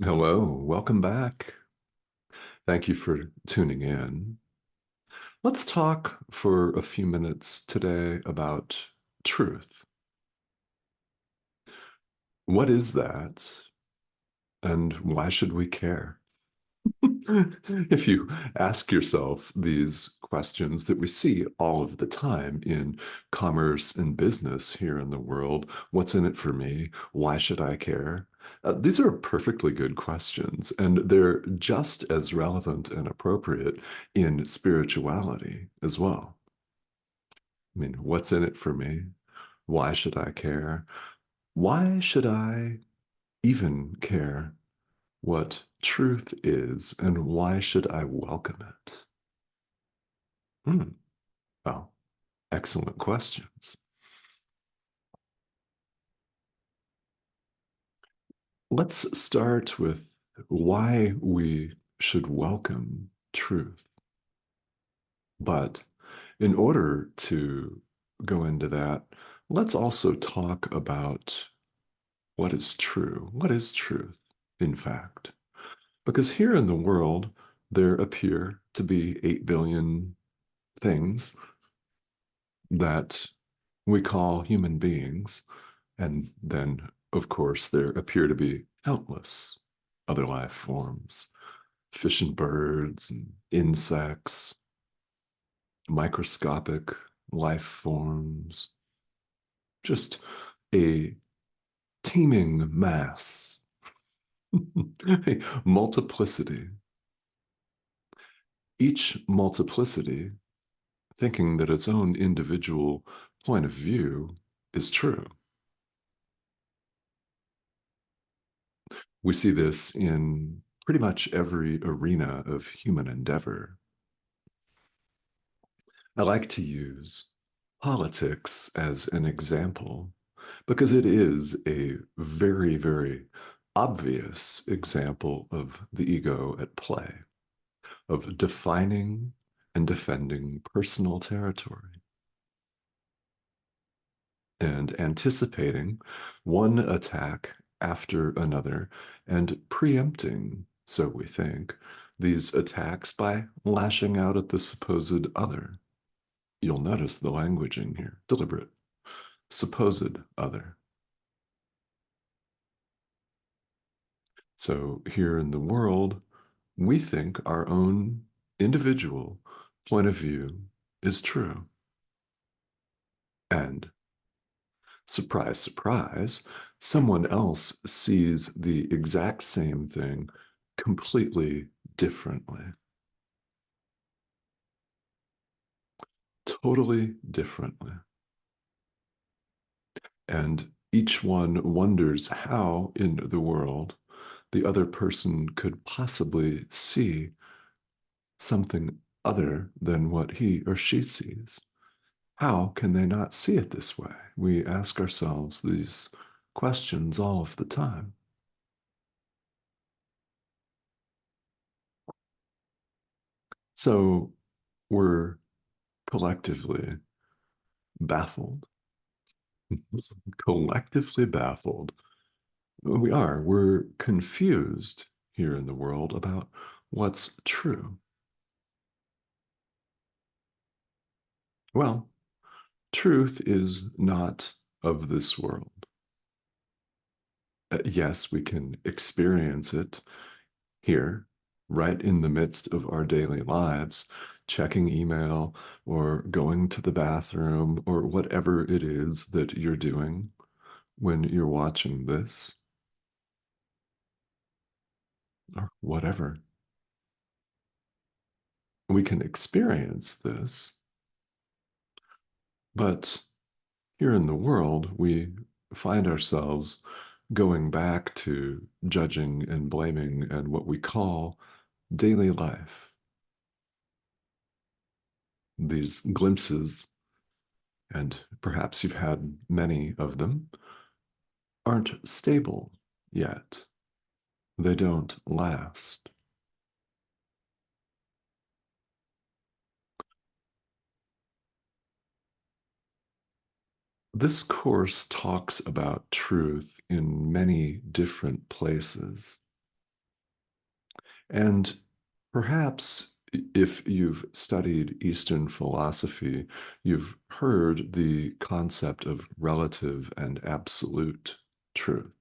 Hello, welcome back. Thank you for tuning in. Let's talk for a few minutes today about truth. What is that, and why should we care? If you ask yourself these questions that we see all of the time in commerce and business here in the world, what's in it for me? Why should I care? These are perfectly good questions, and they're just as relevant and appropriate in spirituality as well. I mean, what's in it for me? Why should I care? Why should I even care what truth is, and why should I welcome it? Hmm. Well, excellent questions. Let's start with why we should welcome truth. But in order to go into that, let's also talk about what is true. What is truth, in fact? Because here in the world, there appear to be 8 billion things that we call human beings. And then, of course, there appear to be countless other life forms, fish and birds and insects, microscopic life forms, just a teeming mass, a multiplicity. Each multiplicity thinking that its own individual point of view is true. We see this in pretty much every arena of human endeavor. I like to use politics as an example because it is a very, very obvious example of the ego at play, of defining and defending personal territory and anticipating one attack after another and preempting, so we think, these attacks by lashing out at the supposed other. You'll notice the languaging here, deliberate, supposed other. So here in the world, we think our own individual point of view is true. And surprise, surprise, someone else sees the exact same thing completely differently, totally differently. And each one wonders how in the world the other person could possibly see something other than what he or she sees. How can they not see it this way? We ask ourselves these questions all of the time. So we're collectively baffled, collectively baffled. We are. We're confused here in the world about what's true. Well, truth is not of this world. Yes, we can experience it here, right in the midst of our daily lives, checking email or going to the bathroom or whatever it is that you're doing when you're watching this, or whatever. We can experience this, but here in the world, we find ourselves going back to judging and blaming and what we call daily life. These glimpses, and perhaps you've had many of them, aren't stable yet. They don't last. This course talks about truth in many different places. And perhaps if you've studied Eastern philosophy, you've heard the concept of relative and absolute truth.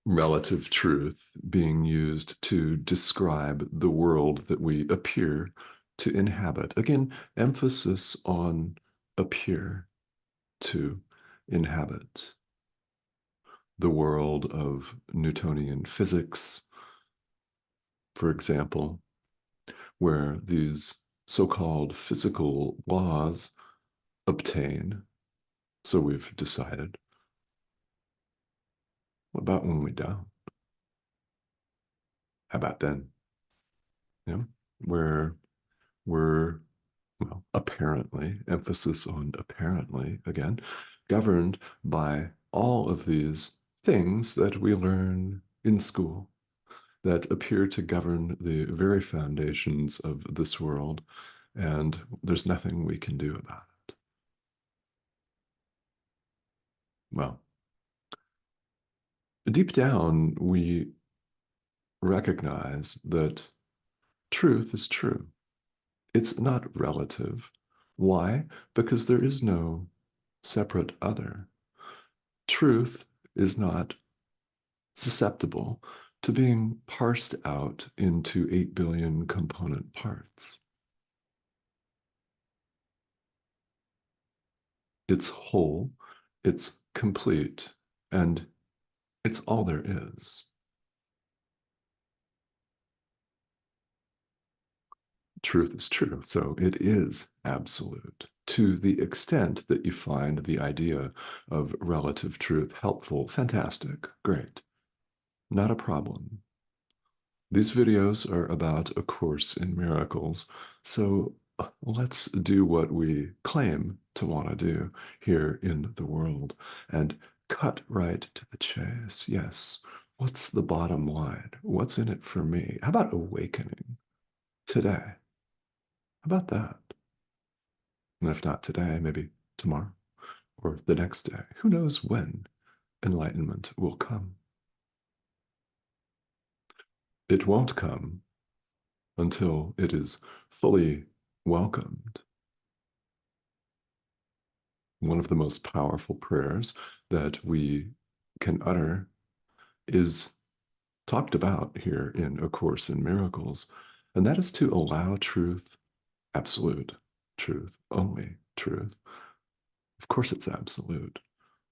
Relative truth being used to describe the world that we appear to inhabit. Again, emphasis on appear to inhabit. The world of Newtonian physics, for example, where these so-called physical laws obtain. So we've decided. What about when we don't? How about then? You know, where we're, well, apparently, emphasis on apparently again, governed by all of these things that we learn in school that appear to govern the very foundations of this world, and there's nothing we can do about it. Well, deep down, we recognize that truth is true. It's not relative. Why? Because there is no separate other. Truth is not susceptible to being parsed out into 8 billion component parts. It's whole, it's complete, and it's all there is. Truth is true, so it is absolute. To the extent that you find the idea of relative truth helpful, fantastic, great, not a problem. These videos are about A Course in Miracles, so let's do what we claim to want to do here in the world and cut right to the chase. Yes, what's the bottom line? What's in it for me? How about awakening today? How about that? And if not today, maybe tomorrow or the next day. Who knows when enlightenment will come? It won't come until it is fully welcomed. One of the most powerful prayers that we can utter is talked about here in A Course in Miracles, and that is to allow truth, absolute truth, only truth. Of course, it's absolute.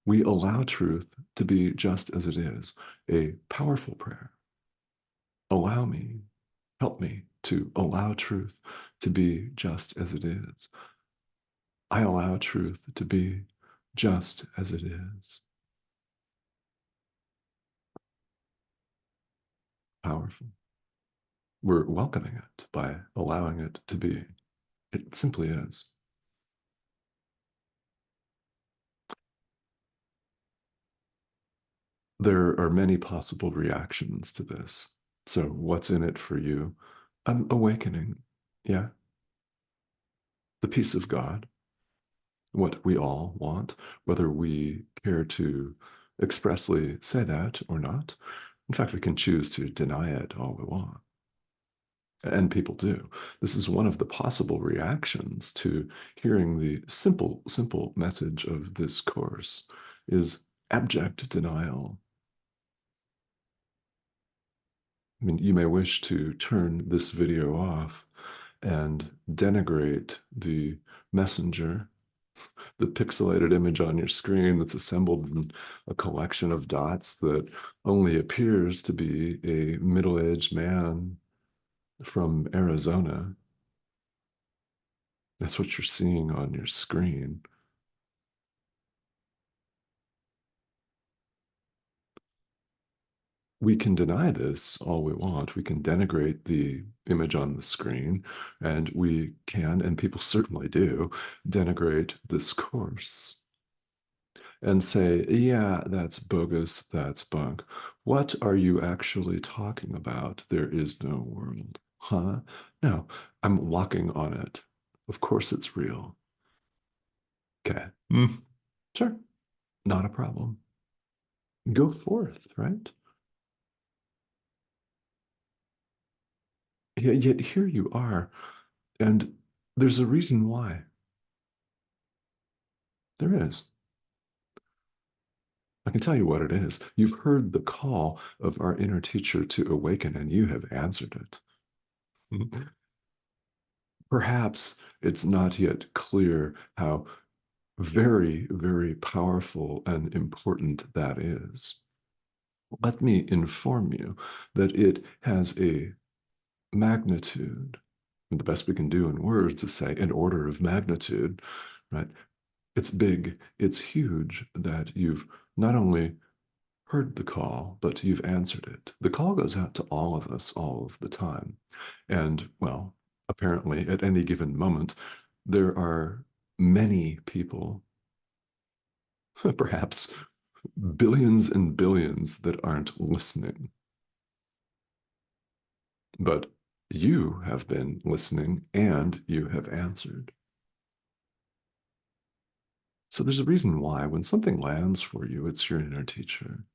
We allow truth to be just as it is, a powerful prayer. Allow me, help me to allow truth to be just as it is. I allow truth to be just as it is. Powerful. We're welcoming it by allowing it to be. It simply is. There are many possible reactions to this. So, what's in it for you? I'm awakening. Yeah. The peace of God, what we all want, whether we care to expressly say that or not. In fact, we can choose to deny it all we want. And people do. This is one of the possible reactions to hearing the simple message of this course is abject denial. I mean, you may wish to turn this video off and denigrate the messenger, the pixelated image on your screen that's assembled in a collection of dots that only appears to be a middle-aged man from Arizona. That's what you're seeing on your screen. We can deny this all we want. We can denigrate the image on the screen, and we can, and people certainly do, denigrate this course and say, yeah, that's bogus, that's bunk. What are you actually talking about? There is no world. Huh? No, I'm walking on it. Of course it's real. Okay. Sure. Not a problem. Go forth, right? Yet here you are, and there's a reason why. There is. I can tell you what it is. You've heard the call of our inner teacher to awaken, and you have answered it. Perhaps it's not yet clear how very, very powerful and important that is. Let me inform you that it has a magnitude. And the best we can do in words is say an order of magnitude, right? It's big, it's huge that you've not only heard the call, but you've answered it. The call goes out to all of us all of the time. And, well, apparently at any given moment, there are many people, perhaps billions and billions, that aren't listening. But you have been listening and you have answered. So there's a reason why when something lands for you, it's your inner teacher.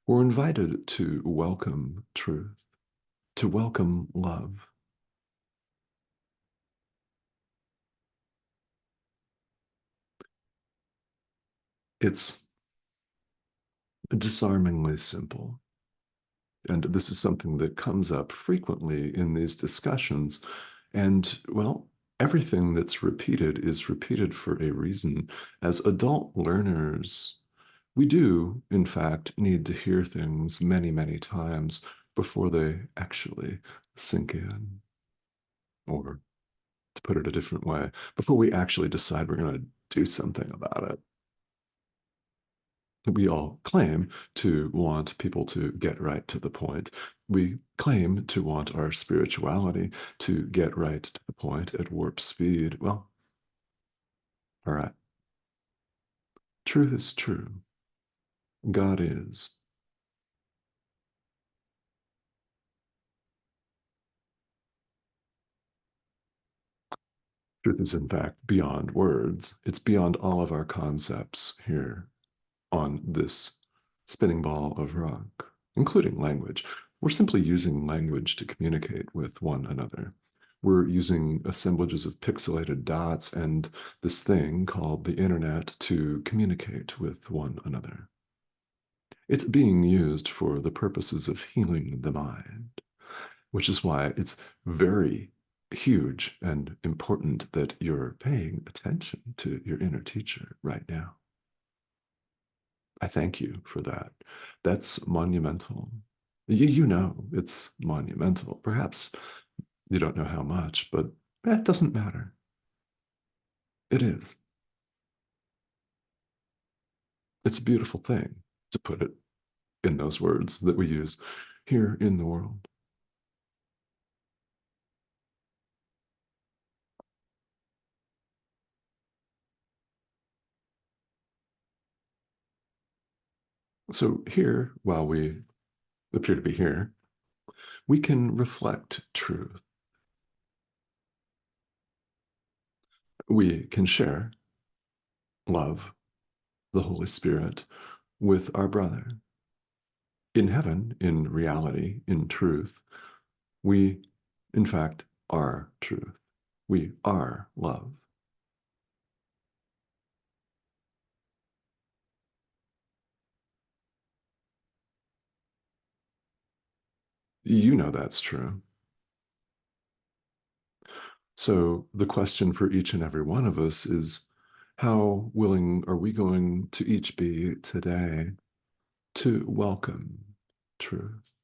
We're invited to welcome truth, to welcome love. It's disarmingly simple. And this is something that comes up frequently in these discussions. And, well, everything that's repeated is repeated for a reason. As adult learners, we do, in fact, need to hear things many, many times before they actually sink in. Or, to put it a different way, before we actually decide we're going to do something about it. We all claim to want people to get right to the point. We claim to want our spirituality to get right to the point at warp speed. Well, all right. Truth is true. God is. Truth is, in fact, beyond words. It's beyond all of our concepts here on this spinning ball of rock, including language. We're simply using language to communicate with one another. We're using assemblages of pixelated dots and this thing called the internet to communicate with one another. It's being used for the purposes of healing the mind, which is why it's very huge and important that you're paying attention to your inner teacher right now. I thank you for that. That's monumental. You know it's monumental. Perhaps you don't know how much, but that doesn't matter. It is. It's a beautiful thing, to put it in those words that we use here in the world. So here, while we appear to be here, we can reflect truth. We can share love, the Holy Spirit, with our brother. In heaven, in reality, in truth, we, in fact, are truth. We are love. You know that's true. So the question for each and every one of us is, how willing are we going to each be today to welcome truth?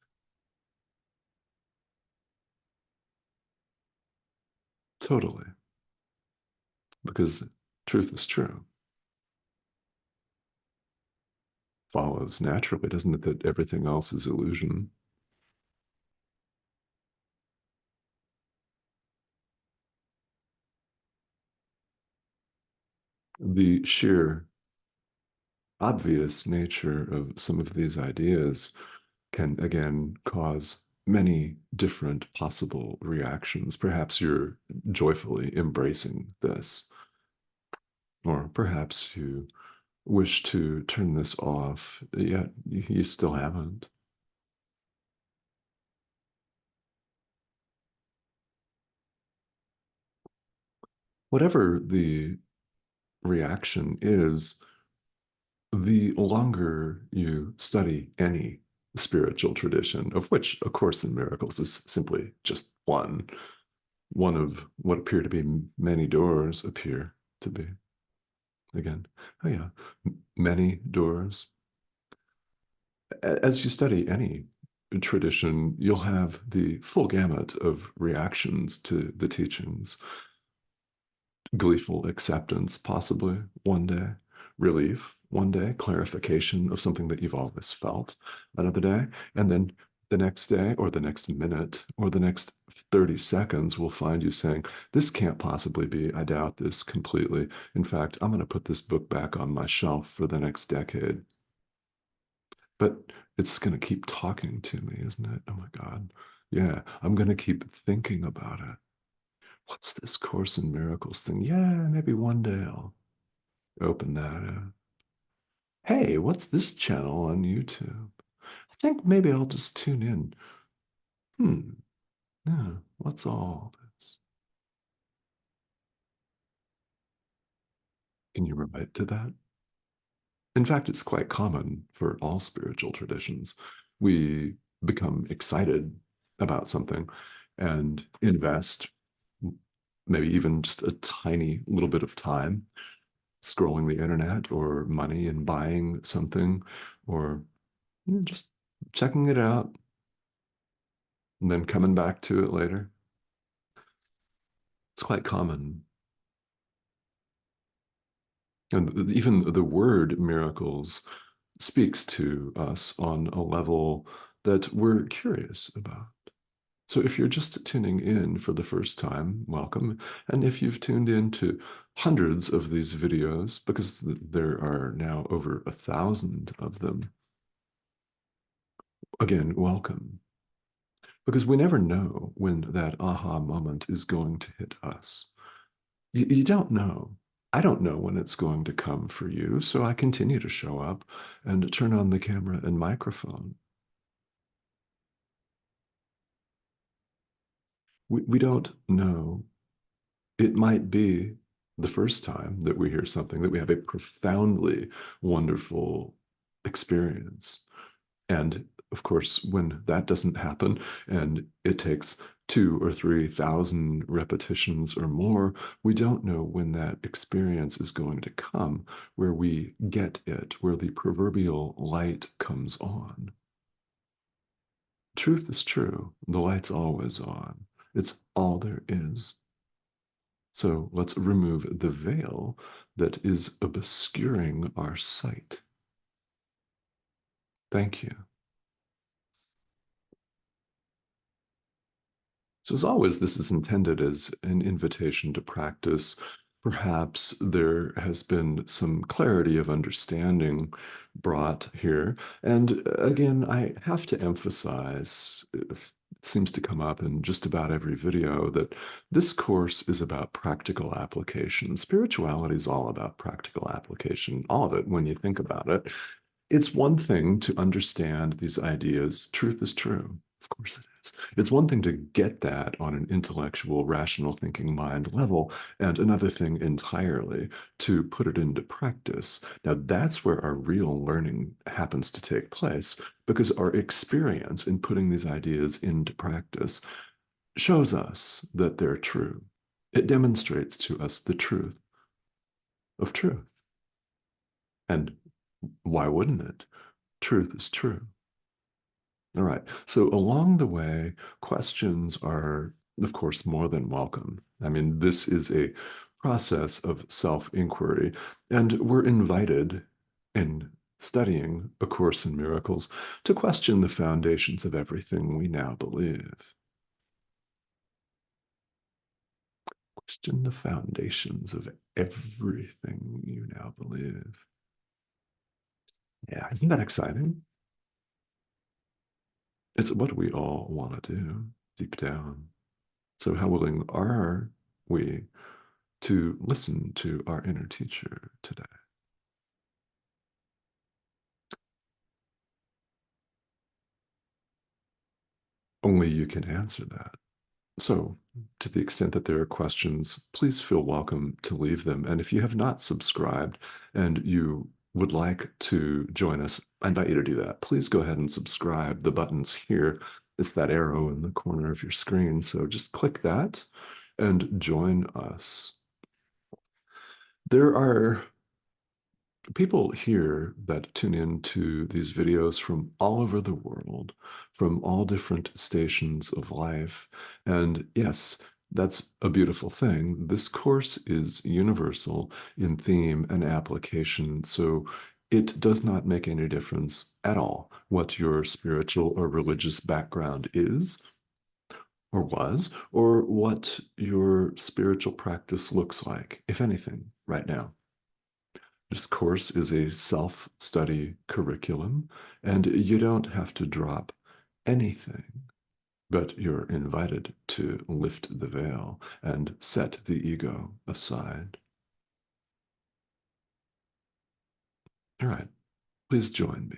Totally. Because truth is true. Follows naturally, doesn't it, that everything else is illusion? The sheer obvious nature of some of these ideas can again cause many different possible reactions. Perhaps you're joyfully embracing this, or perhaps you wish to turn this off, yet you still haven't. whatever the reaction is, the longer you study any spiritual tradition, of which A Course in Miracles is simply just one of what appear to be many doors appear to be. Again, oh yeah, many doors. As you study any tradition, you'll have the full gamut of reactions to the teachings. Gleeful acceptance, possibly one day, relief one day, clarification of something that you've always felt another day, and then the next day or the next minute or the next 30 seconds will find you saying, this can't possibly be, I doubt this completely. In fact, I'm going to put this book back on my shelf for the next decade. But it's going to keep talking to me, isn't it? Oh my God. Yeah, I'm going to keep thinking about it. What's this Course in Miracles thing? Yeah, maybe one day I'll open that. Hey, what's this channel on YouTube? I think maybe I'll just tune in. Yeah, what's all this? Can you relate to that? In fact, it's quite common for all spiritual traditions. We become excited about something and invest maybe even just a tiny little bit of time scrolling the internet or money and buying something or just checking it out and then coming back to it later. It's quite common. And even the word miracles speaks to us on a level that we're curious about. So if you're just tuning in for the first time, welcome. And if you've tuned in to hundreds of these videos, because there are now over 1,000 of them, again, welcome. Because we never know when that aha moment is going to hit us. You don't know. I don't know when it's going to come for you, so I continue to show up and turn on the camera and microphone. We don't know. It might be the first time that we hear something that we have a profoundly wonderful experience. And of course, when that doesn't happen and it takes 2,000 or 3,000 repetitions or more, we don't know when that experience is going to come, where we get it, where the proverbial light comes on. Truth is true. The light's always on. It's all there is. So let's remove the veil that is obscuring our sight. Thank you. So, as always, this is intended as an invitation to practice. Perhaps there has been some clarity of understanding brought here. And again, I have to emphasize, it seems to come up in just about every video, that this course is about practical application. Spirituality is all about practical application, all of it when you think about it. It's one thing to understand these ideas. Truth is true. Of course it is. It's one thing to get that on an intellectual, rational thinking mind level, and another thing entirely to put it into practice. Now, that's where our real learning happens to take place, because our experience in putting these ideas into practice shows us that they're true. It demonstrates to us the truth of truth. And why wouldn't it? Truth is true. All right. So along the way, questions are, of course, more than welcome. I mean, this is a process of self-inquiry, and we're invited in studying A Course in Miracles to question the foundations of everything we now believe. Question the foundations of everything you now believe. Yeah, isn't that exciting? It's what we all want to do deep down. So, how willing are we to listen to our inner teacher today? Only you can answer that. So, to the extent that there are questions, please feel welcome to leave them. And if you have not subscribed and you would like to join us, I invite you to do that. Please go ahead and subscribe. The button's here. It's that arrow in the corner of your screen. So just click that and join us. There are people here that tune into these videos from all over the world, from all different stations of life. And yes, that's a beautiful thing. This course is universal in theme and application. So it does not make any difference at all what your spiritual or religious background is or was, or what your spiritual practice looks like, if anything, right now. This course is a self-study curriculum, and you don't have to drop anything, but you're invited to lift the veil and set the ego aside. All right, please join me.